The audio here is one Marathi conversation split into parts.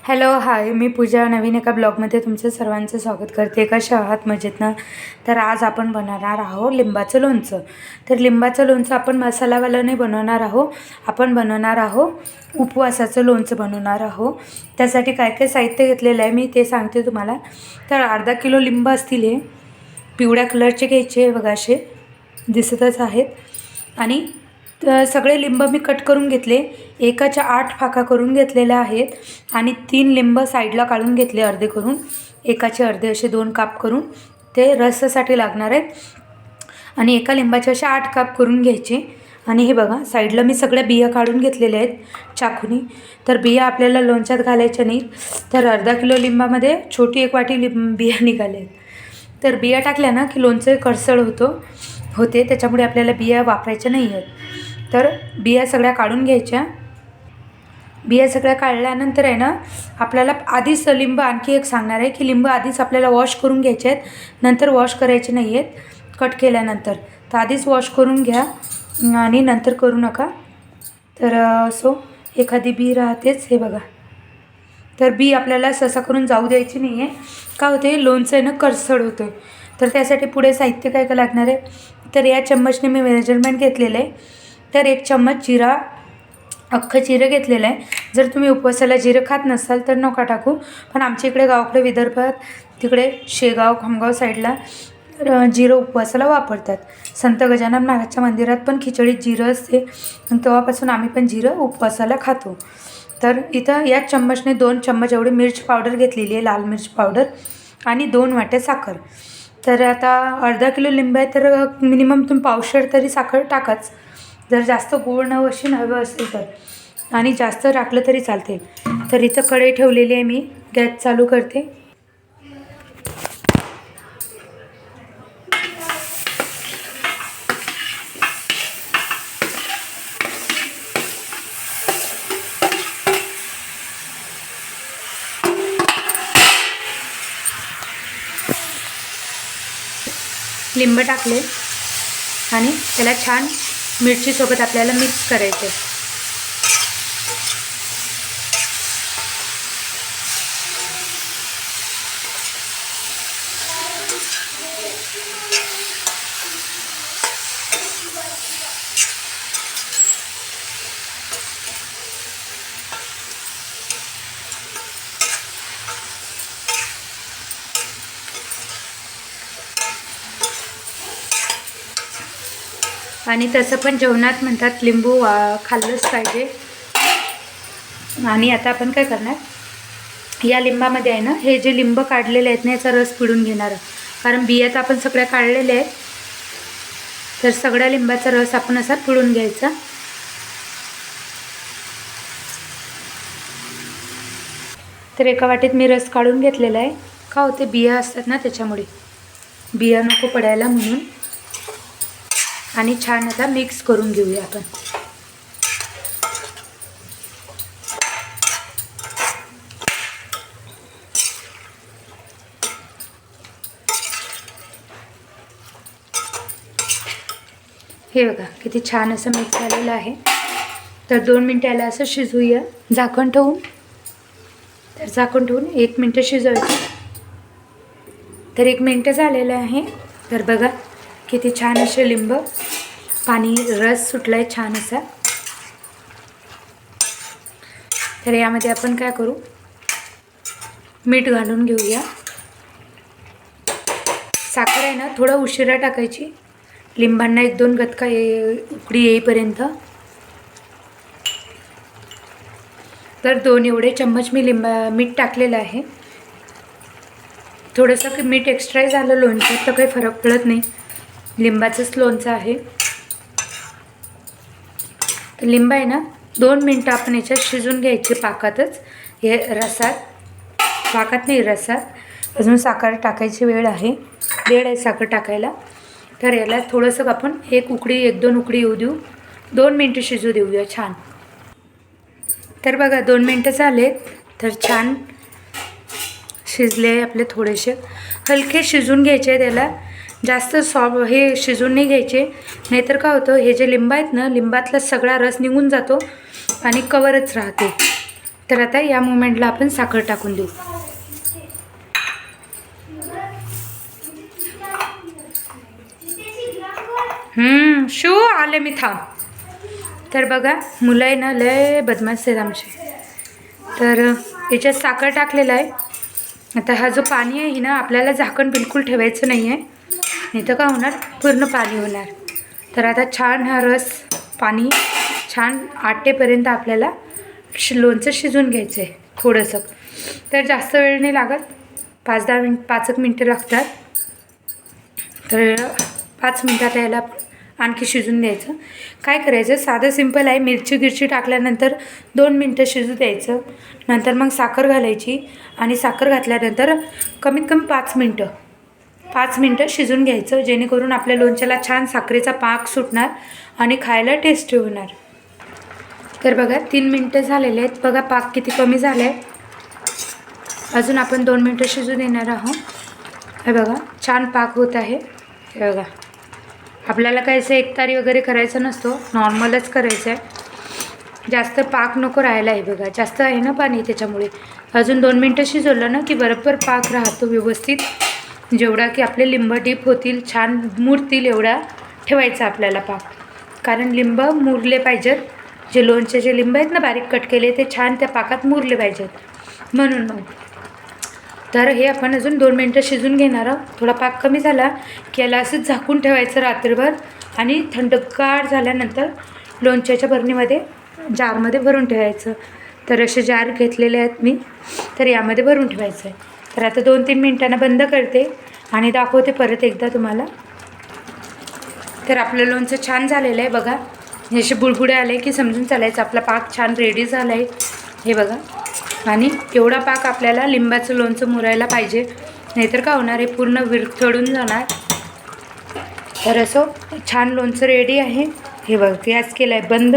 हॅलो हाय, मी पूजा नवीन एका ब्लॉगमध्ये तुमचं सर्वांचं स्वागत करते. कशा आहात? मजेत ना? तर आज आपण बनवणार आहोत लिंबाचं लोणचं. तर लिंबाचं लोणचं आपण मसालावालं नाही बनवणार आहोत, आपण बनवणार आहोत उपवासाचं लोणचं बनवणार आहोत. त्यासाठी काय काय साहित्य घेतलेलं आहे मी ते सांगते तुम्हाला. तर अर्धा किलो लिंब असतील, हे पिवळ्या कलरचे घ्यायचे, बघा असे दिसतच आहेत. आणि सगळे लिंब मी कट करून घेतले, एकाच्या 8 फाका करून घेतलेल्या आहेत. आणि 3 लिंब साईडला काढून घेतले अर्धे करून, एकाचे अर्धे असे 2 काप करून ते रसासाठी लागणार आहेत. आणि एका लिंबाचे असे 8 काप करून घ्यायचे. आणि हे बघा साईडला मी सगळ्या बिया काढून घेतलेल्या आहेत चाकूनी. तर बिया आपल्याला लोणच्यात घालायच्या नाही. तर अर्धा किलो लिंबामध्ये छोटी 1 वाटी बिया निघाल्या आहेत. तर बिया टाकल्या ना की लोणचं कडसळ होते, त्याच्यामुळे आपल्याला बिया वापरायच्या नाही आहेत. तर बिया सगळ्या काढून घ्यायच्या. बिया सगळ्या काढल्यानंतर आहे ना, आपल्याला आधीच लिंब आणखी एक सांगणार आहे की लिंब आधीच आपल्याला वॉश करून घ्यायचे आहेत, नंतर वॉश करायचे नाही आहेत कट केल्यानंतर. तर आधीच वॉश करून घ्या आणि नंतर करू नका. तर एखादी बी राहतेच, हे बघा. तर बी आपल्याला सहसा करून जाऊ द्यायची नाही आहे. का होते, लोणचं आहे ना करसड होतं. तर त्यासाठी पुढे साहित्य काय काय लागणार आहे. तर या चम्मचने मी मेजरमेंट घेतलेलं आहे. तर 1 चम्मच जिरा, अख्खं जिरं घेतलेलं आहे. जर तुम्ही उपवासाला जिरं खात नसाल तर नका टाकू, पण आमच्या इकडे गावाकडे विदर्भात तिकडे शेगाव खामगाव साईडला जिरं उपवासाला वापरतात. संत गजानन महाराजच्या मंदिरात पण खिचडीत जिरं असते, आणि तेव्हापासून आम्ही पण जिरं उपवासाला खातो. तर इथं याच चम्मचने 2 चम्मच एवढी मिरची पावडर घेतलेली आहे, लाल मिरची पावडर, आणि 2 वाट्या साखर. तर आता अर्धा किलो लिंब आहे, तर मिनिमम तुम्ही पावशेर तरी साखर टाकाच, जर जास्त गोड अशी हवं असेल तर, आणि जास्त टाकलं तरी चालते. तर इथं कढई ठेवलेली आहे, मी गॅस चालू करते. लिंब टाकले आणि त्याला छान मिरचीसोबत आपल्याला मिक्स करायचे. आणि तसं पण जेवणात म्हणतात लिंबू खाल्लंच पाहिजे. आणि आता आपण काय करणार, या लिंबामध्ये आहे ना, हे जे लिंब काढलेले आहेत ना, याचा रस पिळून घेणार. कारण बिया तर आपण सगळ्या काढलेल्या आहेत, तर सगळ्या लिंबाचा रस आपण असा पिळून घ्यायचा. तर एका वाटीत मी रस काढून घेतलेला आहे. का होते, बिया असतात ना त्याच्यामुळे, बिया नको पडायला म्हणून. आणि छान आता मिक्स करून घेऊया आपण. हे बघा किती छान असं मिक्स झालेलं आहे. तर 2 मिनिटं याला असं शिजवूया झाकण ठेवून. तर झाकण ठेवून 1 मिनिट शिजवायचं. तर 1 मिनिट झालेलं आहे. तर बघा किती छान असे लिंब पाणी रस सुटलाय छान असा. तर यामध्ये आपण काय करू, मीठ घालून घेऊया. साखर आहे ना थोडं उशिरा टाकायची, लिंबांना 1-2 गतका उकडी येईपर्यंत. तर 2 एवढे चम्मच मी मीठ टाकलेलं आहे. थोडंसं मीठ एक्स्ट्रा झालं लोणच्यात तर काही फरक पडत नाही, लिंबाचंच लोणचं आहे. तर लिंब आहे ना 2 मिनटं आपण याच्यात शिजून घ्यायचे पाकातच, हे रसात, पाकात नाही रसात. अजून साखर टाकायची वेळ आहे साखर टाकायला. तर याला थोडंसं आपण 1-2 उकडी येऊ देऊ, 2 मिनटं शिजू देऊया छान. तर बघा 2 मिनटं झालेत. तर छान शिजले आपले, थोडेसे हलके शिजून घ्यायचे. त्याला जास्त हे शिजून नाही घ्यायचे, नाहीतर काय होतं, हे जे लिंब आहेत ना, लिंबातला सगळा रस निघून जातो आणि कवरच राहते. तर आता या मोमेंटला आपण साखर टाकून देऊ. शू आले मी थांब. तर बघा मुलं आहे ना लय बदमाश आहेत आमचे. तर याच्यात साखर टाकलेलं आहे. आता हा जो पाणी आहे ना आपल्याला झाकण बिलकुल ठेवायचं नाही आहे, नाही तर काय होणार पूर्ण पाणी होणार. तर आता छान हा रस पाणी छान आटेपर्यंत आपल्याला लोणचं शिजून घ्यायचं आहे थोडंसं. तर जास्त वेळ नाही लागत, 5-10 मिनटं लागतात. तर 5 मिनटात याला आणखी शिजून द्यायचं. काय करायचं साधं सिंपल आहे. मिरची टाकल्यानंतर 2 मिनटं शिजू द्यायचं. नंतर मग साखर घालायची आणि साखर घातल्यानंतर कमीत कमी 5 मिनटं शिजून घ्यायचं, जेणेकरून आपल्या लोणच्याला छान साखरेचा पाक सुटणार आणि खायला टेस्टी होणार. तर बघा 3 मिनटं झालेले आहेत. बघा पाक किती कमी झाला आहे. अजून आपण 2 मिनटं शिजू देणार आहोत. हे बघा छान पाक होत आहे. हे बघा आपल्याला काय असं एकतारी वगैरे करायचं नसतो, नॉर्मलच करायचं आहे. जास्त पाक नको राहायला आहे. बघा जास्त आहे ना पाणी, त्याच्यामुळे अजून 2 मिनटं शिजवलं ना की बरोबर पाक राहतो व्यवस्थित. जेवढा की आपले लिंब डीप होतील, छान मुरतील एवढा ठेवायचा आपल्याला पाक. कारण लिंब मुरले पाहिजेत. जे लोणचे लिंब आहेत ना बारीक कट केले ते छान त्या पाकात मुरले पाहिजेत, म्हणून मग. तर हे आपण अजून 2 मिनटं शिजून घेणार आहोत. थोडा पाक कमी झाला की याला असंच झाकून ठेवायचं रात्रभर आणि थंडगार झाल्यानंतर लोणच्याच्या बरणीमध्ये जारमध्ये भरून ठेवायचं. तर असे जार घेतलेले आहेत मी, तर यामध्ये भरून ठेवायचं आहे. तर आता 2-3 मिनटांना बंद करते आणि दाखवते परत एकदा तुम्हाला. तर आपलं लोणचं छान झालेलं आहे. बघा असे बुडबुडे आले की समजून चालायचं आपला पाक छान रेडी झाला आहे. हे बघा, आणि एवढा पाक आपल्याला लिंबाचं लोणचं मुरायला पाहिजे, नाहीतर काय होणार आहे पूर्ण विरघळून जाणार. तर असं छान लोणचं रेडी आहे. हे बघा गॅस केला आहे बंद.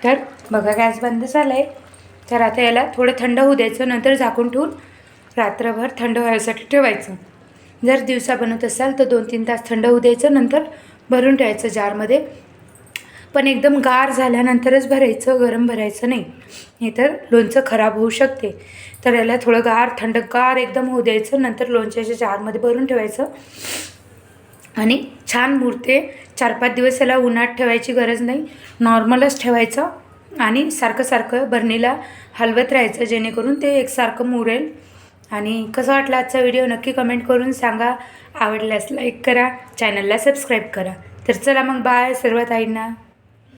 तर बघा गॅस बंद झाला आहे. तर आता याला थोडं थंड होऊ द्यायचं, नंतर झाकून ठेवून रात्रभर थंड व्हायसाठी ठेवायचं. जर दिवसा बनवत असाल तर 2-3 तास थंड होऊ द्यायचं, नंतर भरून ठेवायचं जारमध्ये. पण एकदम गार झाल्यानंतरच भरायचं, गरम भरायचं नाही, नाहीतर लोणचं खराब होऊ शकते. तर याला थोडं थंडगार एकदम होऊ द्यायचं, नंतर लोणच्याच्या जारमध्ये भरून ठेवायचं आणि छान मुरते. 4-5 दिवस याला उन्हात ठेवायची गरज नाही, नॉर्मलच ठेवायचं आणि सारखं बरणीला हलवत राहायचं, जेणेकरून ते एकसारखं मुरेल. आणि कसा वाटला आजचा व्हिडिओ नक्की कमेंट करून सांगा. आवडल्यास लाईक करा, चॅनलला सबस्क्राईब करा. तर चला मग बाय सर्व ताईंना.